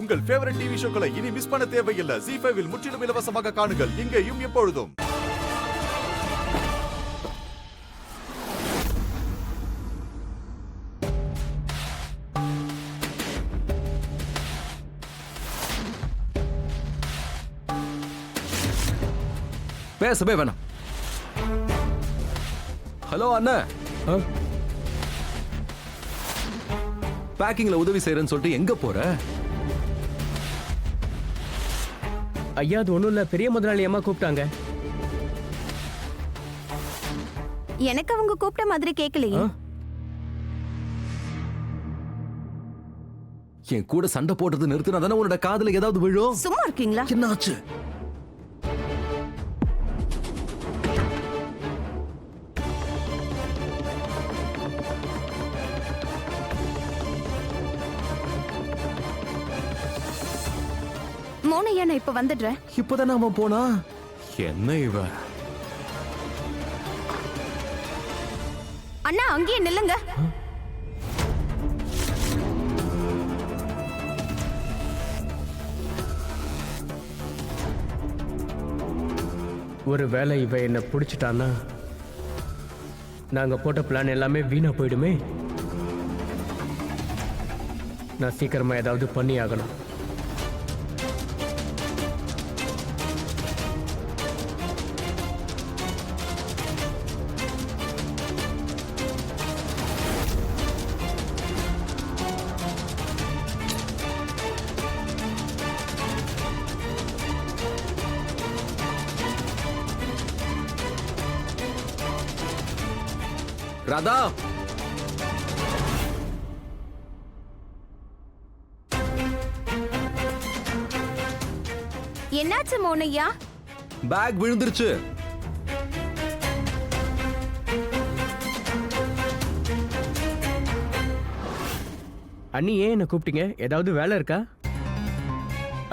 உங்கள் favourite TV ஷோக்களை இனி miss பண்ண தேவையில்லை. ZEE5 இல் முற்றிலும் இலவசமாக காணுங்கள். இங்கேயும் எப்பொழுதும். பேசவே வேணாம். ஹலோ அண்ணா, பேக்கிங்ல உதவி செய்யறேன்னு சொல்லிட்டு எங்க போற? ஐயா அது ஒண்ணும் இல்ல, பெரிய முதலாளி அம்மா கூப்பிட்டாங்க. எனக்கு அவங்க கூப்பிட்ட மாதிரி கேட்கலையே. என் கூட சண்டை போடுறது நிறுத்தினா தானே உன்னோட காதுல ஏதாவது விழும். சும்மா இருக்கீங்களா? என்ன ஆச்சு? மோனையா, நான் இப்ப வந்துடுறேன். இப்பதானே அவன் போனா. என்ன இவ? அண்ணா அங்கேயே நில்லுங்க. ஒரு வேளை இவ என்ன பிடிச்சிட்டான்னா நாங்க போட்ட பிளான் எல்லாமே வீணா போயிடுமே. நான் சீக்கிரமா ஏதாவது பண்ணி ஆகணும். ராதா, என்னாச்சு மோனையா? பேக் விழுந்துருச்சு. அண்ணி ஏன் என்ன கூப்பிட்டீங்க? ஏதாவது வேலை இருக்கா?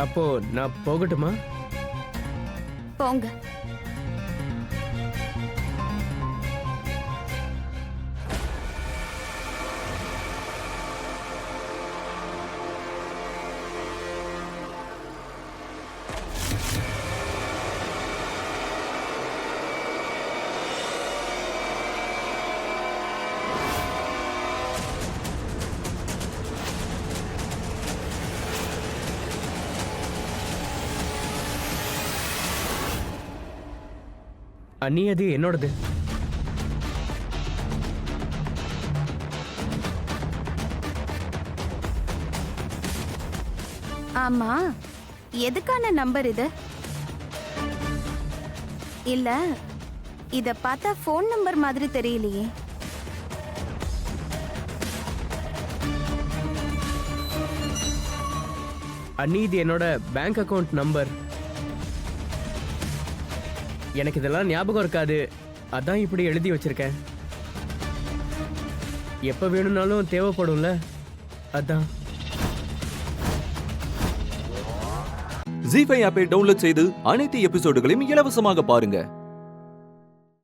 அப்போ நான் போகட்டுமா? போங்க. அண்ணி அது என்னோடது. ஆமா, எதுக்கான நம்பர் இது? இல்ல, இத பார்த்தா போன் நம்பர் மாதிரி தெரியலையே. அண்ணி இது என்னோட பேங்க் அக்கவுண்ட் நம்பர். எனக்கு இதெல்லாம் ஞாபகம் இருக்காது, அதான் இப்படி எழுதி வச்சிருக்கேன். எப்ப வேணும்னாலும் தேவைப்படும்ல, அதான். ZEE5 ஆப்பை டவுன்லோட் செய்து அனைத்து எபிசோடுகளையும் இலவசமாக பாருங்க.